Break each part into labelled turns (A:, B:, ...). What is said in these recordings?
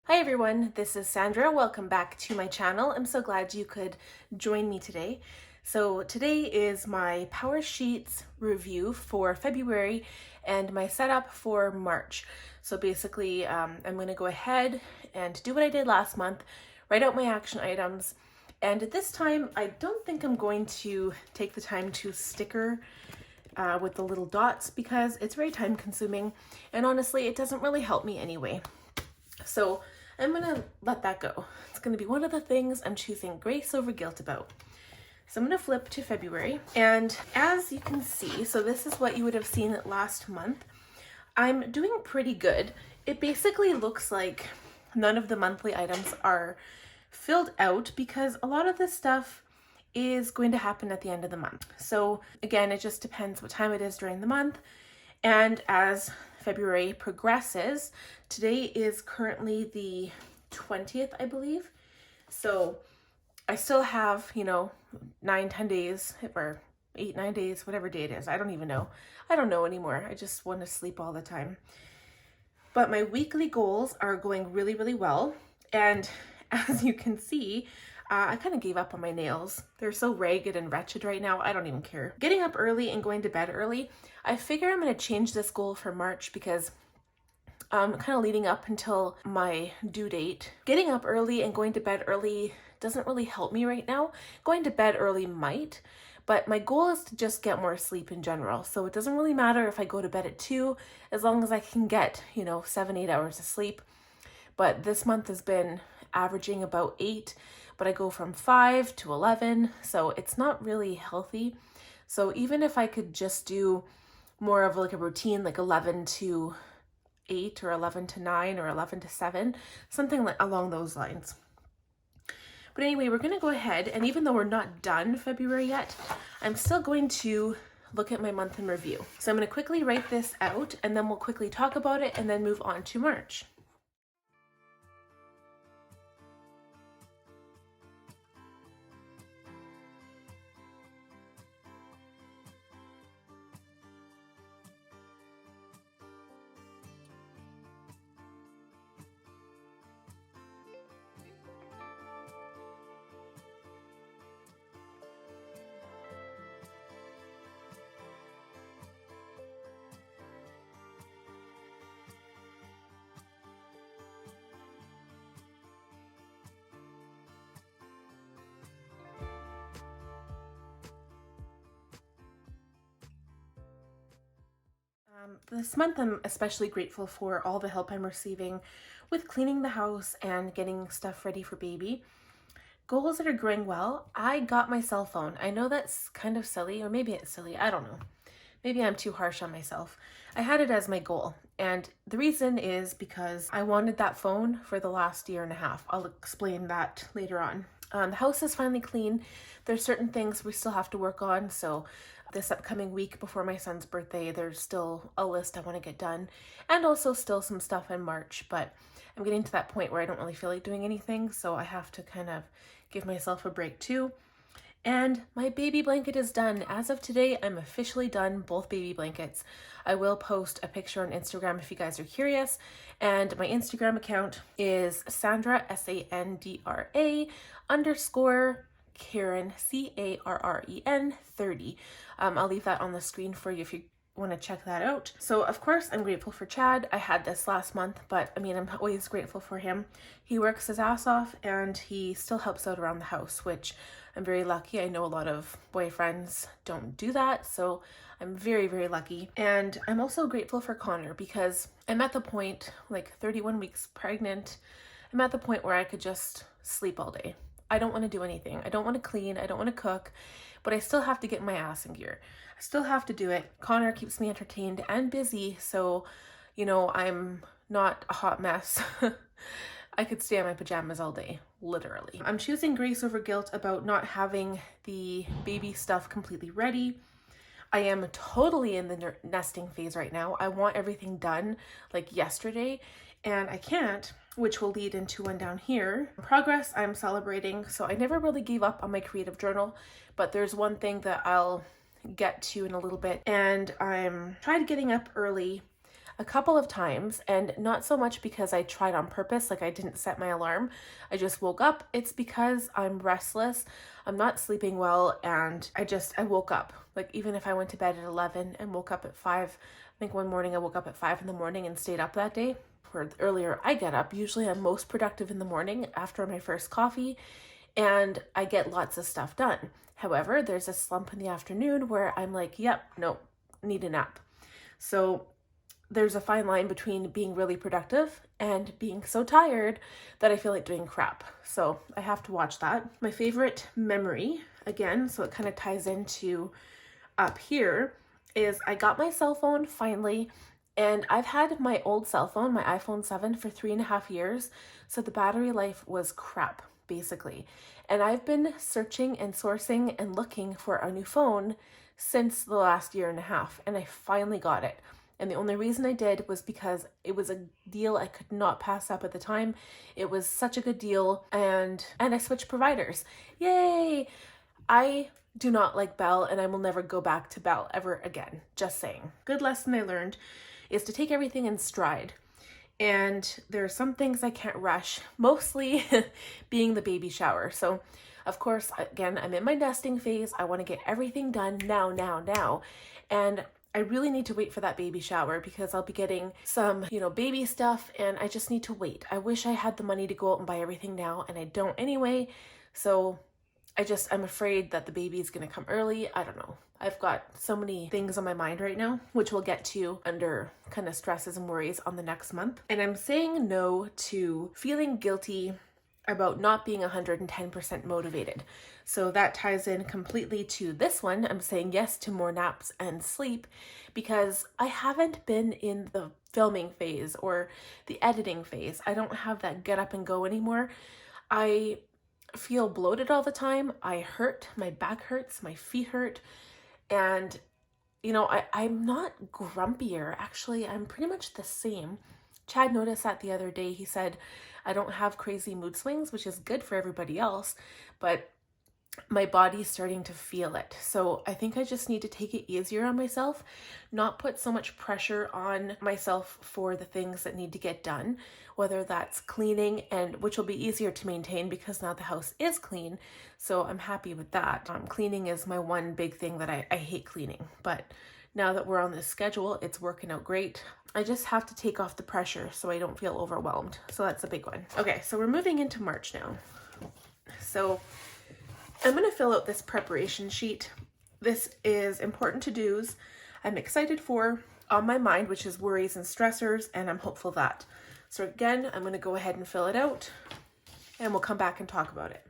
A: Hi everyone, this is Sandra. Welcome back to my channel. I'm so glad you could join me today. So today is my Powersheets review for February and my setup for March. So basically, I'm going to go ahead and do what I did last month, write out my action items, and this time I don't think I'm going to take the time to sticker with the little dots because it's very time consuming and honestly it doesn't really help me anyway. So I'm gonna let that go. It's gonna be one of the things I'm choosing grace over guilt about. So I'm gonna flip to February, and as you can see, so this is what you would have seen last month. I'm doing pretty good. It basically looks like none of the monthly items are filled out because a lot of this stuff is going to happen at the end of the month. So again, it just depends what time it is during the month. And as February progresses, today is currently the 20th, I believe. So I still have, 9-10 days or 8-9 days, whatever day it is. I don't even know. I don't know anymore. I just want to sleep all the time. But my weekly goals are going really, really well. And as you can see, I kind of gave up on my nails. They're so ragged and wretched right now. I don't even care. Getting up early and going to bed early, I figure I'm going to change this goal for March because kind of leading up until my due date. Getting up early and going to bed early doesn't really help me right now. Going to bed early might, but my goal is to just get more sleep in general. So it doesn't really matter if I go to bed at 2, as long as I can get, 7-8 hours of sleep. But this month has been averaging about 8, but I go from 5 to 11, so it's not really healthy. So even if I could just do more of like a routine, like 11 to 8 or 11 to 9 or 11 to 7, something like along those lines. But anyway, we're going to go ahead, and even though we're not done February yet, I'm still going to look at my month in review. So I'm going to quickly write this out, and then we'll quickly talk about it and then move on to March. This month I'm especially grateful for all the help I'm receiving with cleaning the house and getting stuff ready for baby. Goals that are going well, I got my cell phone. I know that's kind of silly, or maybe it's silly, I don't know. Maybe I'm too harsh on myself. I had it as my goal, and the reason is because I wanted that phone for the last year and a half. I'll explain that later on. The house is finally clean. There's certain things we still have to work on, so this upcoming week before my son's birthday, there's still a list I want to get done, and also still some stuff in March, but I'm getting to that point where I don't really feel like doing anything, so I have to kind of give myself a break too. And my baby blanket is done. As of today, I'm officially done both baby blankets. I will post a picture on Instagram if you guys are curious. And my Instagram account is Sandra, SANDRA _ Karen, CARREN 30. I'll leave that on the screen for you if you want to check that out. So of course I'm grateful for Chad. I had this last month, but I mean, I'm always grateful for him. He works his ass off and he still helps out around the house, which I'm very lucky. I know a lot of boyfriends don't do that, so I'm very, very lucky. And I'm also grateful for Connor because I'm at the point, like 31 weeks pregnant, I'm at the point where I could just sleep all day. I don't want to do anything. I don't want to clean. I don't want to cook, but I still have to get my ass in gear. I still have to do it. Connor keeps me entertained and busy, so, I'm not a hot mess. I could stay in my pajamas all day, literally. I'm choosing grace over guilt about not having the baby stuff completely ready. I am totally in the nesting phase right now. I want everything done like yesterday, and I can't, which will lead into one down here. Progress I'm celebrating, so I never really gave up on my creative journal, but there's one thing that I'll get to in a little bit, and I'm tried getting up early. a couple of times, and not so much because I tried on purpose, like I didn't set my alarm. I just woke up. It's because I'm restless, I'm not sleeping well, and I woke up. Like even if I went to bed at 11 and woke up at 5, I think one morning I woke up at 5 in the morning and stayed up that day. Or the earlier I get up, usually I'm most productive in the morning after my first coffee, and I get lots of stuff done. However, there's a slump in the afternoon where I'm like, yep, no, need a nap. So there's a fine line between being really productive and being so tired that I feel like doing crap. So I have to watch that. My favorite memory, again, so it kind of ties into up here, is I got my cell phone finally, and I've had my old cell phone, my iPhone 7, for 3.5 years. So the battery life was crap, basically. And I've been searching and sourcing and looking for a new phone since the last 1.5 years, and I finally got it. And the only reason I did was because it was a deal I could not pass up at the time. It was such a good deal, and I switched providers. Yay! I do not like Bell, and I will never go back to Bell ever again. Just saying. Good lesson I learned is to take everything in stride. And there are some things I can't rush, mostly being the baby shower. So, of course, again, I'm in my nesting phase. I want to get everything done now. And I really need to wait for that baby shower because I'll be getting some, baby stuff, and I just need to wait. I wish I had the money to go out and buy everything now, and I don't anyway. So I'm afraid that the baby is going to come early. I don't know. I've got so many things on my mind right now, which we'll get to under kind of stresses and worries on the next month. And I'm saying no to feeling guilty about not being 110% motivated. So that ties in completely to this one. I'm saying yes to more naps and sleep because I haven't been in the filming phase or the editing phase. I don't have that get up and go anymore. I feel bloated all the time. I hurt, my back hurts, my feet hurt, and I'm not grumpier. Actually, I'm pretty much the same. Chad noticed that the other day. He said I don't have crazy mood swings, which is good for everybody else, but my body's starting to feel it. So I think I just need to take it easier on myself, not put so much pressure on myself for the things that need to get done, whether that's cleaning, and which will be easier to maintain because now the house is clean. So I'm happy with that. Cleaning is my one big thing that I hate cleaning, but now that we're on this schedule, it's working out great. I just have to take off the pressure so I don't feel overwhelmed. So that's a big one. Okay, so we're moving into March now. So I'm going to fill out this preparation sheet. This is important to-dos I'm excited for, on my mind, which is worries and stressors, and I'm hopeful that. So again, I'm going to go ahead and fill it out, and we'll come back and talk about it.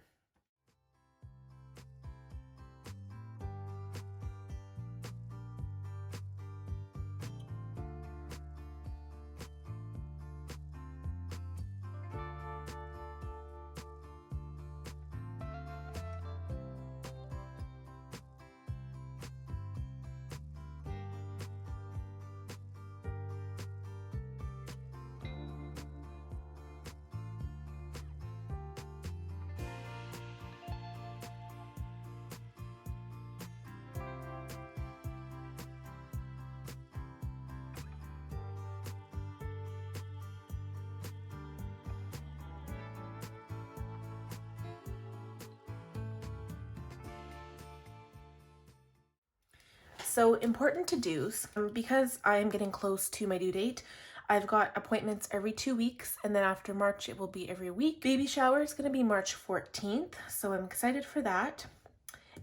A: So important to-dos, because I am getting close to my due date, I've got appointments every 2 weeks, and then after March, it will be every week. Baby shower is going to be March 14th, so I'm excited for that.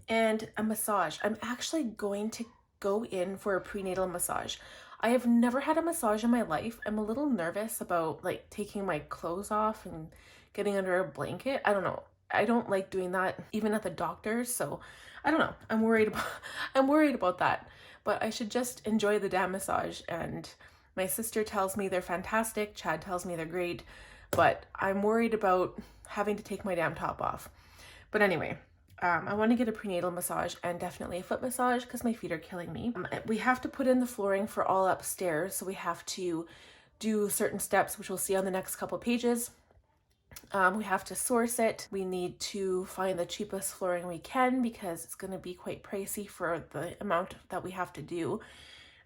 A: And a massage. I'm actually going to go in for a prenatal massage. I have never had a massage in my life. I'm a little nervous about like taking my clothes off and getting under a blanket. I don't know. I don't like doing that even at the doctor's, so I don't know. I'm worried about that. But I should just enjoy the damn massage, and my sister tells me they're fantastic. Chad tells me they're great, but I'm worried about having to take my damn top off. But anyway, I want to get a prenatal massage and definitely a foot massage because my feet are killing me. We have to put in the flooring for all upstairs, so we have to do certain steps, which we'll see on the next couple pages. We have to source it. We need to find the cheapest flooring we can because it's going to be quite pricey for the amount that we have to do.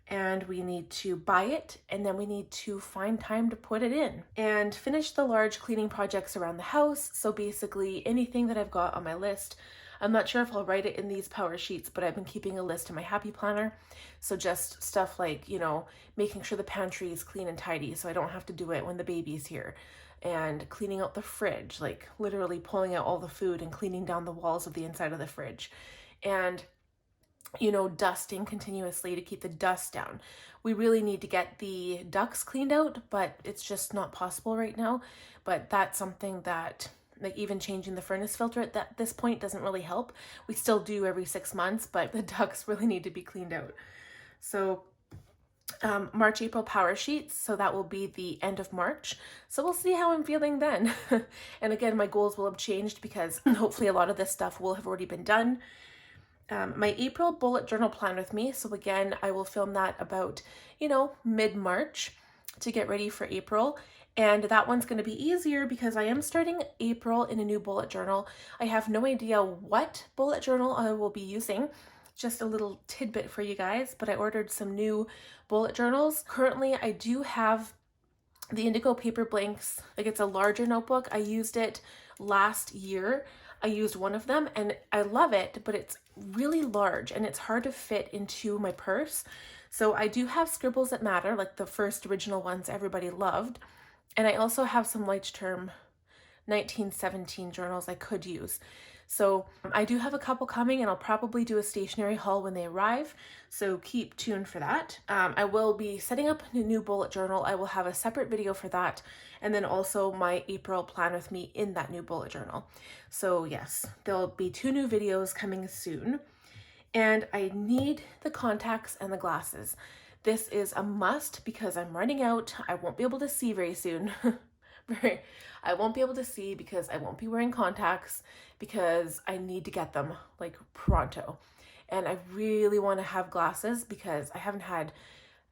A: and we need to buy it, and then we need to find time to put it in and finish the large cleaning projects around the house. So basically anything that I've got on my list. I'm not sure if I'll write it in these power sheets, but I've been keeping a list in my happy planner. So just stuff like, you know, making sure the pantry is clean and tidy so I don't have to do it when the baby's here, and cleaning out the fridge, like literally pulling out all the food and cleaning down the walls of the inside of the fridge, and you know, dusting continuously to keep the dust down. We really need to get the ducts cleaned out, but it's just not possible right now. But that's something that, like, even changing the furnace filter at this point doesn't really help. We still do every 6 months, but the ducts really need to be cleaned out. So March, April power sheets. So that will be the end of March. So we'll see how I'm feeling then. And again, my goals will have changed because hopefully a lot of this stuff will have already been done. My April bullet journal plan with me. So again, I will film that about, you know, mid-March to get ready for April. And that one's going to be easier because I am starting April in a new bullet journal. I have no idea what bullet journal I will be using. Just a little tidbit for you guys, but I ordered some new bullet journals. Currently, I do have the Indigo paper blanks. Like, it's a larger notebook. I used it last year. I used one of them and I love it, but it's really large and it's hard to fit into my purse. So I do have Scribbles That Matter, like the first original ones everybody loved. And I also have some Leuchtturm 1917 journals I could use. So I do have a couple coming, and I'll probably do a stationery haul when they arrive. So keep tuned for that. I will be setting up a new bullet journal. I will have a separate video for that. And then also my April plan with me in that new bullet journal. So yes, there'll be 2 new videos coming soon. And I need the contacts and the glasses. This is a must because I'm running out. I won't be able to see very soon. I won't be able to see because I won't be wearing contacts because I need to get them like pronto. And I really want to have glasses because I haven't had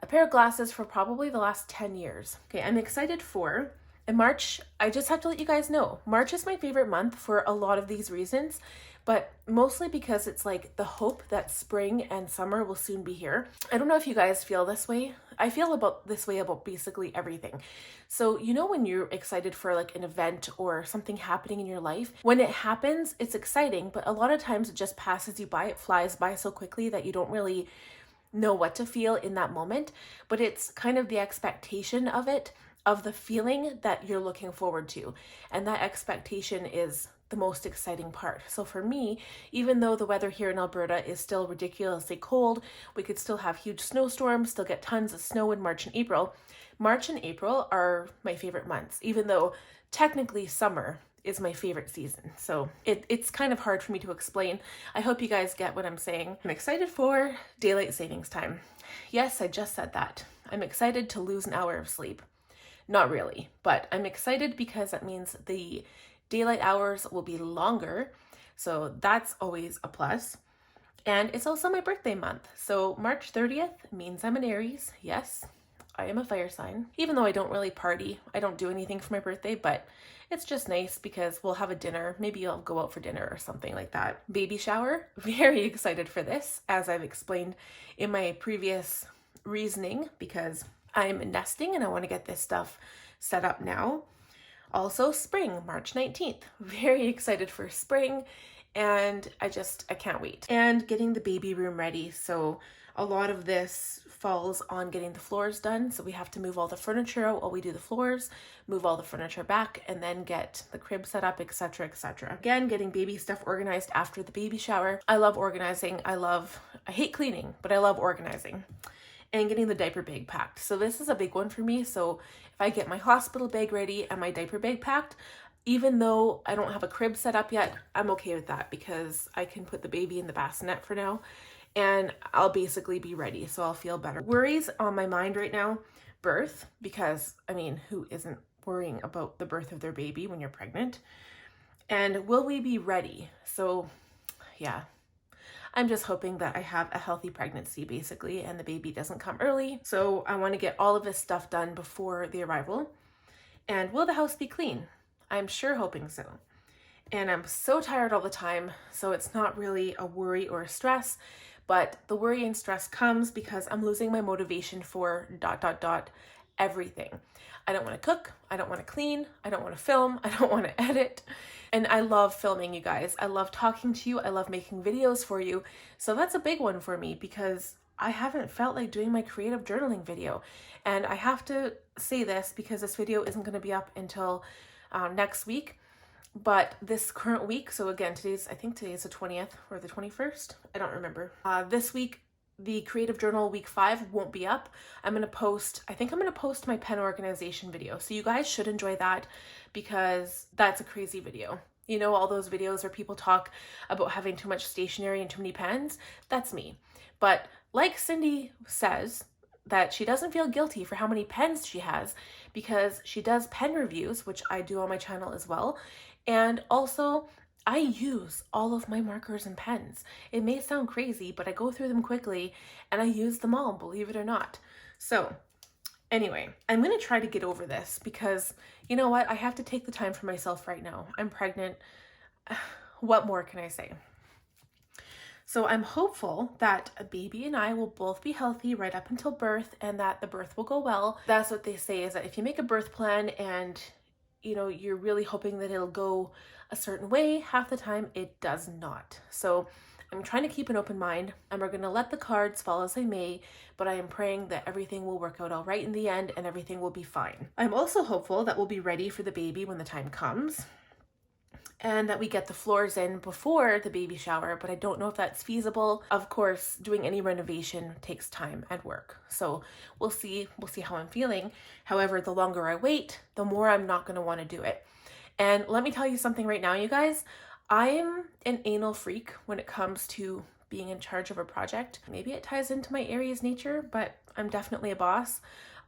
A: a pair of glasses for probably the last 10 years. Okay, I'm excited for in March. I just have to let you guys know, March is my favorite month for a lot of these reasons, but mostly because it's like the hope that spring and summer will soon be here. I don't know if you guys feel this way. I feel about this way about basically everything. So, you know, when you're excited for like an event or something happening in your life, when it happens, it's exciting, but a lot of times it just passes you by. It flies by so quickly that you don't really know what to feel in that moment, but it's kind of the expectation of it, of the feeling that you're looking forward to. And that expectation is the most exciting part. So for me, even though the weather here in Alberta is still ridiculously cold, we could still have huge snowstorms, still get tons of snow in March and April. March and April are my favorite months, even though technically summer is my favorite season. So it's kind of hard for me to explain. I hope you guys get what I'm saying. I'm excited for daylight savings time. Yes, I just said that. I'm excited to lose an hour of sleep. Not really, but I'm excited because that means the daylight hours will be longer. So that's always a plus. And it's also my birthday month. So March 30th means I'm an Aries. Yes, I am a fire sign. Even though I don't really party, I don't do anything for my birthday, but it's just nice because we'll have a dinner. Maybe I'll go out for dinner or something like that. Baby shower, very excited for this, as I've explained in my previous reasoning, because I'm nesting and I want to get this stuff set up now. Also spring, March 19th. Very excited for spring, and I can't wait. And getting the baby room ready. So a lot of this falls on getting the floors done. So we have to move all the furniture out while we do the floors, move all the furniture back, and then get the crib set up, etc., etc. Again, getting baby stuff organized after the baby shower. I love organizing. I hate cleaning, but I love organizing. And getting the diaper bag packed. So this is a big one for me. So if I get my hospital bag ready and my diaper bag packed, even though I don't have a crib set up yet, I'm okay with that because I can put the baby in the bassinet for now and I'll basically be ready. So I'll feel better. Worries on my mind right now, birth, because I mean, who isn't worrying about the birth of their baby when you're pregnant? And will we be ready? So yeah. I'm just hoping that I have a healthy pregnancy basically and the baby doesn't come early. So I want to get all of this stuff done before the arrival. And will the house be clean? I'm sure hoping so. And I'm so tired all the time, so it's not really a worry or a stress, But the worry and stress comes because I'm losing my motivation for ... everything. I don't want to cook, I don't want to clean, I don't want to film, I don't want to edit. And I love filming, you guys. I love talking to you, I love making videos for you. So that's a big one for me because I haven't felt like doing my creative journaling video. And I have to say this because this video isn't going to be up until next week. But this current week, so again, I think today's the 20th or the 21st. I don't remember. This week, the Creative Journal week 5 won't be up. I think I'm going to post my pen organization video. So you guys should enjoy that because that's a crazy video. You know, all those videos where people talk about having too much stationery and too many pens? That's me. But like Cindy says, that she doesn't feel guilty for how many pens she has because she does pen reviews, which I do on my channel as well. And also, I use all of my markers and pens. It may sound crazy, but I go through them quickly and I use them all, believe it or not. So anyway, I'm going to try to get over this because you know what? I have to take the time for myself right now. I'm pregnant. What more can I say? So I'm hopeful that a baby and I will both be healthy right up until birth and that the birth will go well. That's what they say, is that if you make a birth plan and you know, you're really hoping that it'll go a certain way, half the time it does not. So I'm trying to keep an open mind and we're going to let the cards fall as they may, but I am praying that everything will work out all right in the end and everything will be fine. I'm also hopeful that we'll be ready for the baby when the time comes and that we get the floors in before the baby shower, but I don't know if that's feasible. Of course, doing any renovation takes time and work. So we'll see how I'm feeling. However, the longer I wait, the more I'm not going to want to do it. And let me tell you something right now, you guys. I'm an anal freak when it comes to being in charge of a project. Maybe it ties into my Aries nature, but I'm definitely a boss.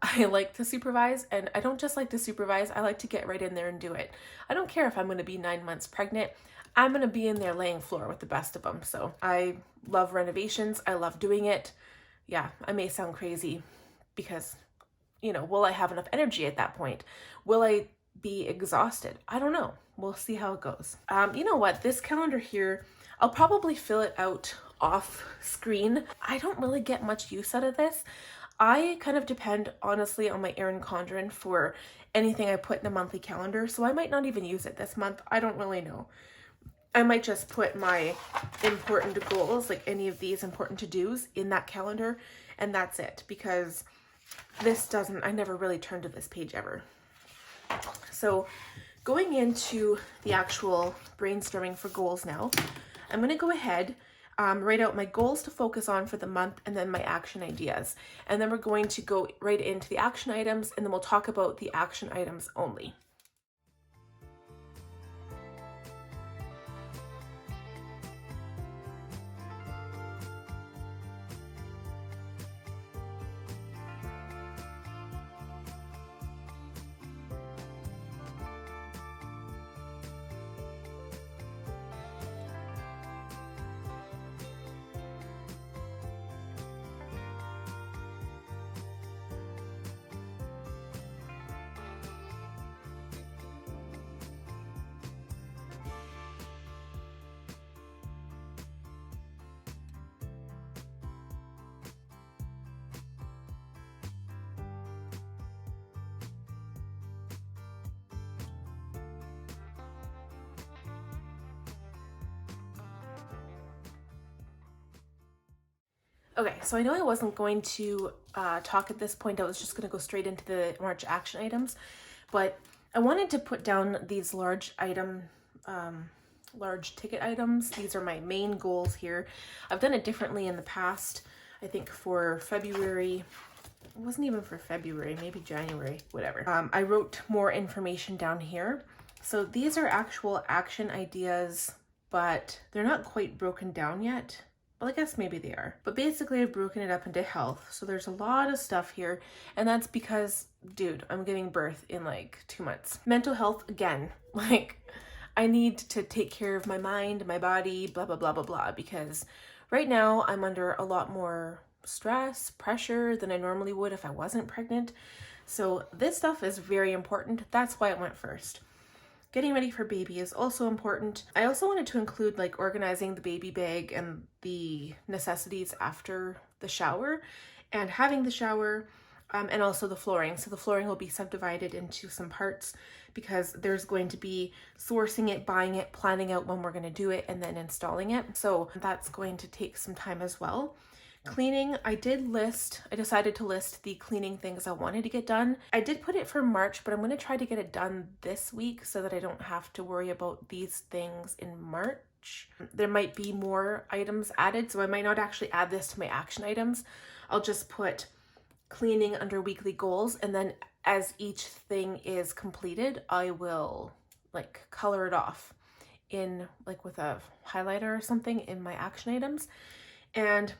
A: I like to supervise, and I don't just like to supervise, I like to get right in there and do it. I don't care if I'm going to be 9 months pregnant. I'm going to be in there laying floor with the best of them. So I love renovations. I love doing it. Yeah, I may sound crazy because, you know, will I have enough energy at that point? Will I be exhausted? I don't know. We'll see how it goes. You know what? This calendar here, I'll probably fill it out off screen. I don't really get much use out of this. I kind of depend, honestly, on my Erin Condren for anything I put in a monthly calendar, so I might not even use it this month. I don't really know. I might just put my important goals, like any of these important to-dos, in that calendar, and that's it, because I never really turn to this page ever. So going into the actual brainstorming for goals now, I'm going to go ahead write out my goals to focus on for the month and then my action ideas. And then we're going to go right into the action items and then we'll talk about the action items only. Okay, so I know I wasn't going to talk at this point. I was just going to go straight into the March action items, but I wanted to put down these large ticket items. These are my main goals here. I've done it differently in the past. I think for February, it wasn't even for February, maybe January, whatever. I wrote more information down here. So these are actual action ideas, but they're not quite broken down yet. Well, I guess maybe they are. But basically I've broken it up into health. So there's a lot of stuff here. And that's because, dude, I'm giving birth in like 2 months. Mental health, again, like I need to take care of my mind, my body, blah, blah, blah, blah, blah. Because right now I'm under a lot more stress, pressure than I normally would if I wasn't pregnant. So this stuff is very important. That's why it went first. getting ready for baby is also important. I also wanted to include like organizing the baby bag and the necessities after the shower and having the shower, and also the flooring. So the flooring will be subdivided into some parts because there's going to be sourcing it, buying it, planning out when we're going to do it, and then installing it. So that's going to take some time as well. Cleaning, I decided to list the cleaning things I wanted to get done. I did put it for March, but I'm going to try to get it done this week so that I don't have to worry about these things in March. There might be more items added, so I might not actually add this to my action items. I'll just put cleaning under weekly goals, and then as each thing is completed, I will like color it off in like with a highlighter or something in my action items. And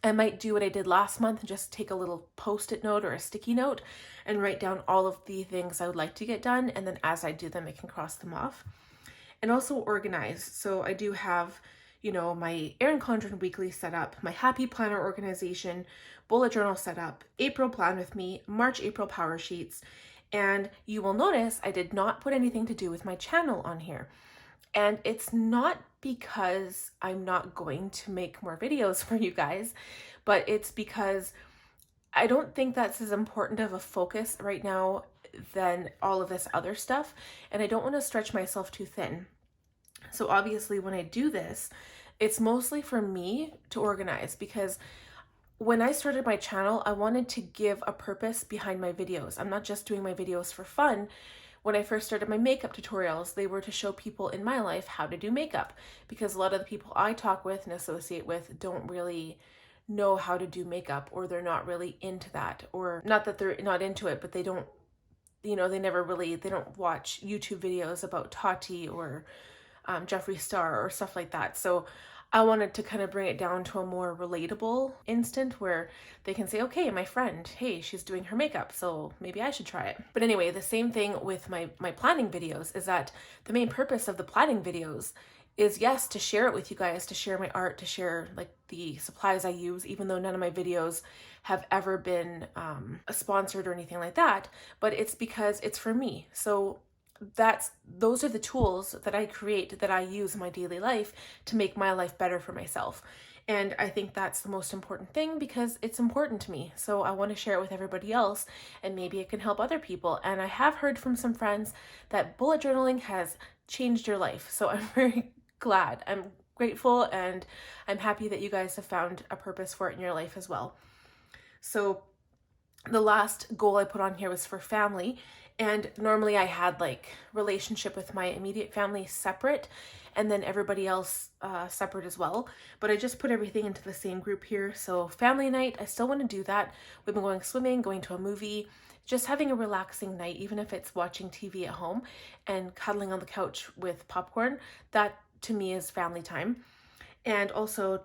A: I might do what I did last month and just take a little post-it note or a sticky note and write down all of the things I would like to get done, and then as I do them I can cross them off. And also organize. So I do have, you know, my Erin Condren weekly set up, my happy planner organization, bullet journal set up, April plan with me, March April power sheets. And you will notice I did not put anything to do with my channel on here. And it's not because I'm not going to make more videos for you guys, but it's because I don't think that's as important of a focus right now than all of this other stuff. And I don't want to stretch myself too thin. So obviously when I do this, it's mostly for me to organize, because when I started my channel, I wanted to give a purpose behind my videos. I'm not just doing my videos for fun. When I first started my makeup tutorials, they were to show people in my life how to do makeup, because a lot of the people I talk with and associate with don't really know how to do makeup, or they're not really into that, or not that they're not into it, but they don't, you know, they don't watch YouTube videos about Tati or Jeffree Star or stuff like that. So I wanted to kind of bring it down to a more relatable instant where they can say, okay, my friend, hey, she's doing her makeup, so maybe I should try it. But anyway, the same thing with my planning videos is that the main purpose of the planning videos is, yes, to share it with you guys, to share my art, to share like the supplies I use, even though none of my videos have ever been sponsored or anything like that, but it's because it's for me. So those are the tools that I create, that I use in my daily life to make my life better for myself. And I think that's the most important thing, because it's important to me. So I want to share it with everybody else, and maybe it can help other people. And I have heard from some friends that bullet journaling has changed your life. So I'm very glad. I'm grateful, and I'm happy that you guys have found a purpose for it in your life as well. So the last goal I put on here was for family. And normally I had like relationship with my immediate family separate, and then everybody else separate as well. But I just put everything into the same group here. So family night, I still want to do that. We've been going swimming, going to a movie, just having a relaxing night, even if it's watching TV at home and cuddling on the couch with popcorn. That to me is family time. And also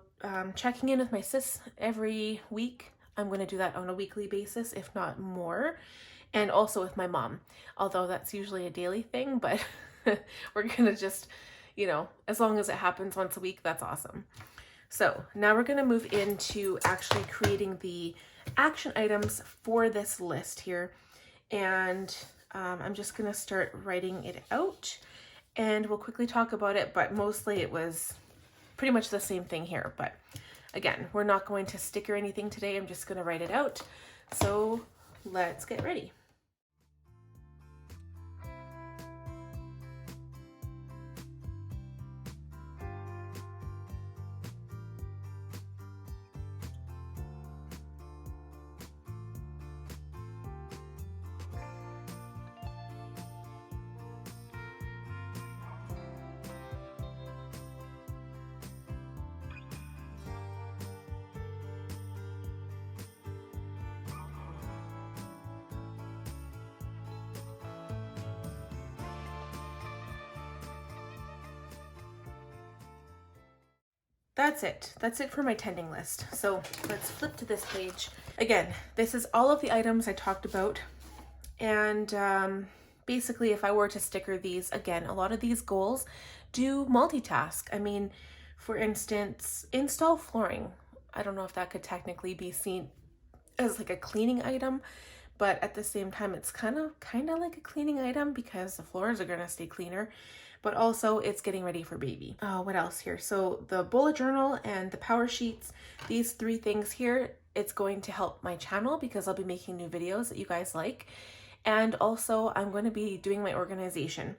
A: checking in with my sis every week. I'm going to do that on a weekly basis, if not more. And also with my mom, although that's usually a daily thing, but we're gonna just, you know, as long as it happens once a week, that's awesome. So now we're gonna move into actually creating the action items for this list here. And I'm just gonna start writing it out, and we'll quickly talk about it, but mostly it was pretty much the same thing here. But again, we're not going to sticker anything today. I'm just gonna write it out. So let's get ready. That's it. That's it for my tending list. So let's flip to this page. Again, this is all of the items I talked about. And basically, if I were to sticker these, again, a lot of these goals do multitask. I mean, for instance, install flooring. I don't know if that could technically be seen as like a cleaning item, but at the same time, it's kind of like a cleaning item because the floors are gonna stay cleaner, but also it's getting ready for baby. What else here? So the bullet journal and the power sheets, these three things here, it's going to help my channel because I'll be making new videos that you guys like. And also I'm going to be doing my organization.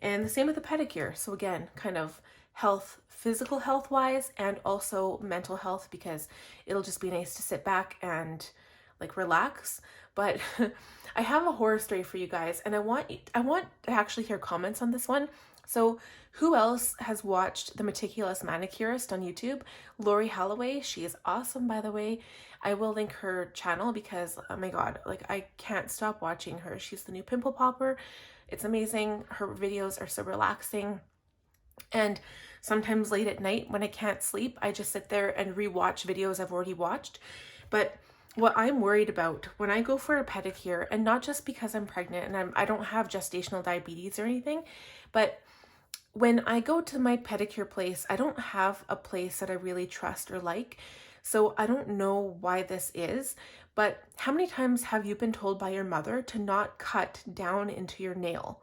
A: And the same with the pedicure. So again, kind of health, physical health wise, and also mental health, because it'll just be nice to sit back and like relax. But I have a horror story for you guys, and I want to actually hear comments on this one. So who else has watched The Meticulous Manicurist on YouTube? Lori Holloway, she is awesome, by the way. I will link her channel because, oh my God, like I can't stop watching her. She's the new pimple popper. It's amazing. Her videos are so relaxing. And sometimes late at night when I can't sleep, I just sit there and rewatch videos I've already watched. But what I'm worried about when I go for a pedicure, and not just because I'm pregnant and I don't have gestational diabetes or anything, but when I go to my pedicure place, I don't have a place that I really trust or like. So I don't know why this is, but how many times have you been told by your mother to not cut down into your nail,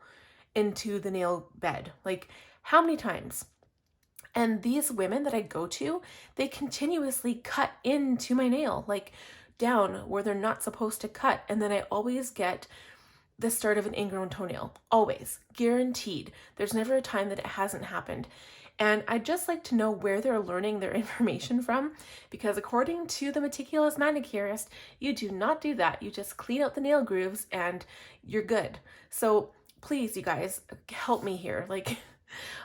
A: into the nail bed? Like, how many times? And these women that I go to, they continuously cut into my nail, like down where they're not supposed to cut. And then I always get the start of an ingrown toenail. Always. Guaranteed. There's never a time that it hasn't happened. And I'd just like to know where they're learning their information from, because according to the Meticulous Manicurist, you do not do that. You just clean out the nail grooves and you're good. So please, you guys, help me here. Like,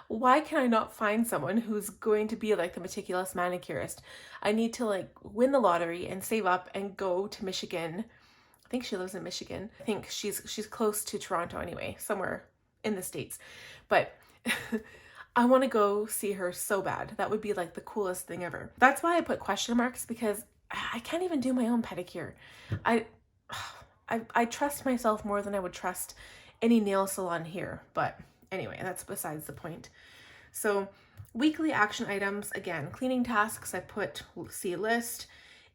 A: why can I not find someone who's going to be like the Meticulous Manicurist? I need to like win the lottery and save up and go to Michigan. I think she lives in Michigan. I think she's close to Toronto anyway, somewhere in the States. But I want to go see her so bad. That would be like the coolest thing ever. That's why I put question marks, because I can't even do my own pedicure. I trust myself more than I would trust any nail salon here. But anyway, that's besides the point. So weekly action items, again, cleaning tasks, I put see list.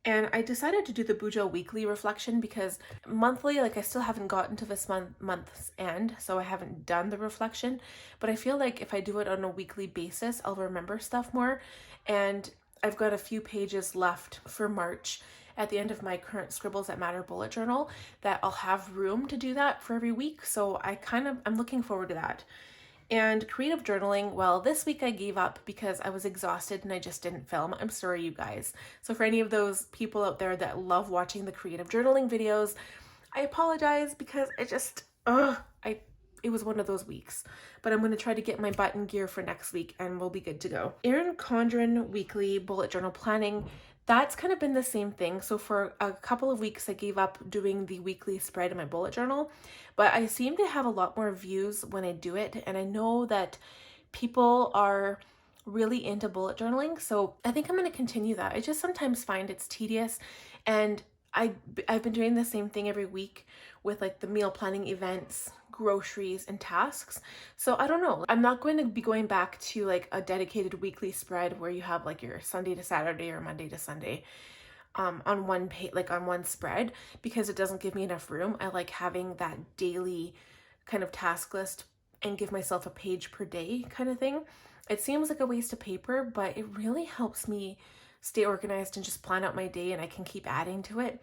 A: And I decided to do the Bujo weekly reflection because monthly, like I still haven't gotten to this month's end, so I haven't done the reflection. But I feel like if I do it on a weekly basis, I'll remember stuff more. And I've got a few pages left for March at the end of my current Scribbles That Matter bullet journal that I'll have room to do that for every week. So I'm looking forward to that. And creative journaling, well, this week I gave up because I was exhausted and I just didn't film. I'm sorry, you guys. So for any of those people out there that love watching the creative journaling videos, I apologize because it was one of those weeks. But I'm going to try to get my butt in gear for next week and we'll be good to go. Erin Condren weekly bullet journal planning. That's kind of been the same thing. So for a couple of weeks, I gave up doing the weekly spread in my bullet journal, but I seem to have a lot more views when I do it. And I know that people are really into bullet journaling. So I think I'm going to continue that. I just sometimes find it's tedious, and I've been doing the same thing every week with like the meal planning events, groceries, and tasks. So I don't know. I'm not going to be going back to like a dedicated weekly spread where you have like your Sunday to Saturday or Monday to Sunday on one page, like on one spread, because it doesn't give me enough room. I like having that daily kind of task list and give myself a page per day kind of thing. It seems like a waste of paper, but it really helps me stay organized and just plan out my day, and I can keep adding to it.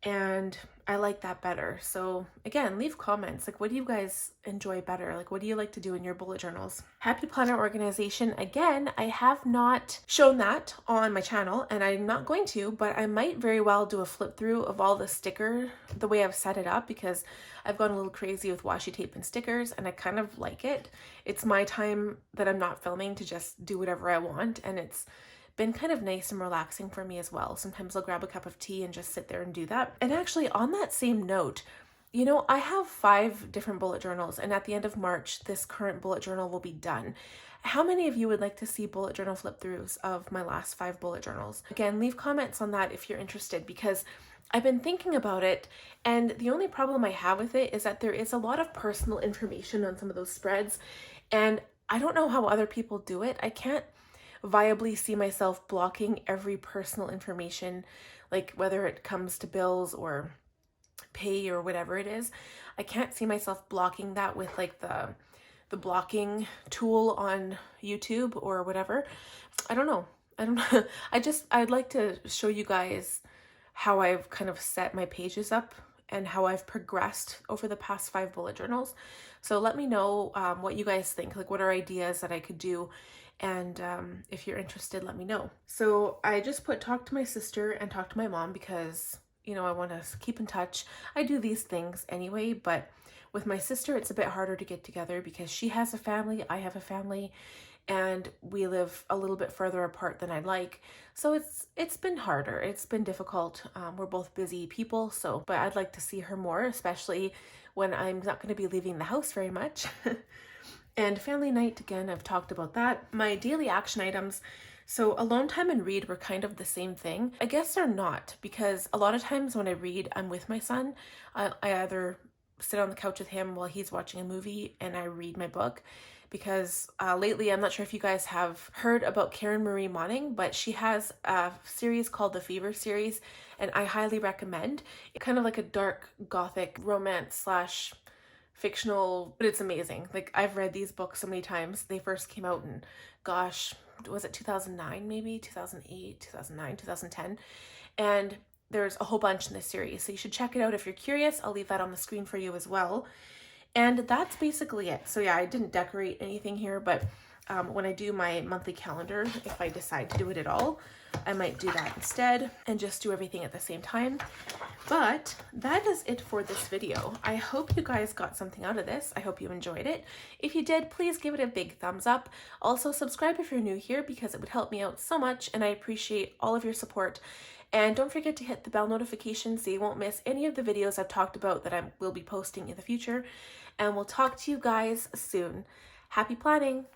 A: And I like that better. So again, leave comments. Like, what do you guys enjoy better? Like, what do you like to do in your bullet journals? Happy planner organization. Again, I have not shown that on my channel, and I'm not going to, but I might very well do a flip through of all the sticker, the way I've set it up, because I've gone a little crazy with washi tape and stickers, and I kind of like it. It's my time that I'm not filming to just do whatever I want, and it's been kind of nice and relaxing for me as well. Sometimes I'll grab a cup of tea and just sit there and do that. And actually, on that same note, you know, I have 5 different bullet journals, and at the end of March, this current bullet journal will be done. How many of you would like to see bullet journal flip throughs of my last 5 bullet journals? Again, leave comments on that if you're interested, because I've been thinking about it, and the only problem I have with it is that there is a lot of personal information on some of those spreads, and I don't know how other people do it. I can't viably see myself blocking every personal information, like whether it comes to bills or pay or whatever it is. I can't see myself blocking that with like the blocking tool on YouTube or whatever. I don't know. I don't know. I'd like to show you guys how I've kind of set my pages up and how I've progressed over the past 5 bullet journals. So let me know what you guys think. Like, what are ideas that I could do? And if you're interested, let me know. So I just put talk to my sister and talk to my mom because, you know, I want to keep in touch. I do these things anyway, but with my sister, it's a bit harder to get together because she has a family, I have a family, and we live a little bit further apart than I'd like. So it's been harder. It's been difficult. We're both busy people, so but I'd like to see her more, especially when I'm not going to be leaving the house very much. And family night, again, I've talked about that. My daily action items. So alone time and read were kind of the same thing. I guess they're not, because a lot of times when I read, I'm with my son. I either sit on the couch with him while he's watching a movie and I read my book. Because lately, I'm not sure if you guys have heard about Karen Marie Moning, but she has a series called the Fever series, and I highly recommend. It's kind of like a dark gothic romance slash fictional, but it's amazing. Like, I've read these books so many times. They first came out in, gosh, was it 2009 maybe? 2008, 2009, 2010. And there's a whole bunch in this series, so you should check it out if you're curious. I'll leave that on the screen for you as well. And that's basically it. So yeah, I didn't decorate anything here, but when I do my monthly calendar, if I decide to do it at all, I might do that instead and just do everything at the same time. But that is it for this video. I hope you guys got something out of this. I hope you enjoyed it. If you did, please give it a big thumbs up. Also, subscribe if you're new here because it would help me out so much, and I appreciate all of your support. And don't forget to hit the bell notification so you won't miss any of the videos I've talked about that I will be posting in the future. And we'll talk to you guys soon. Happy planning!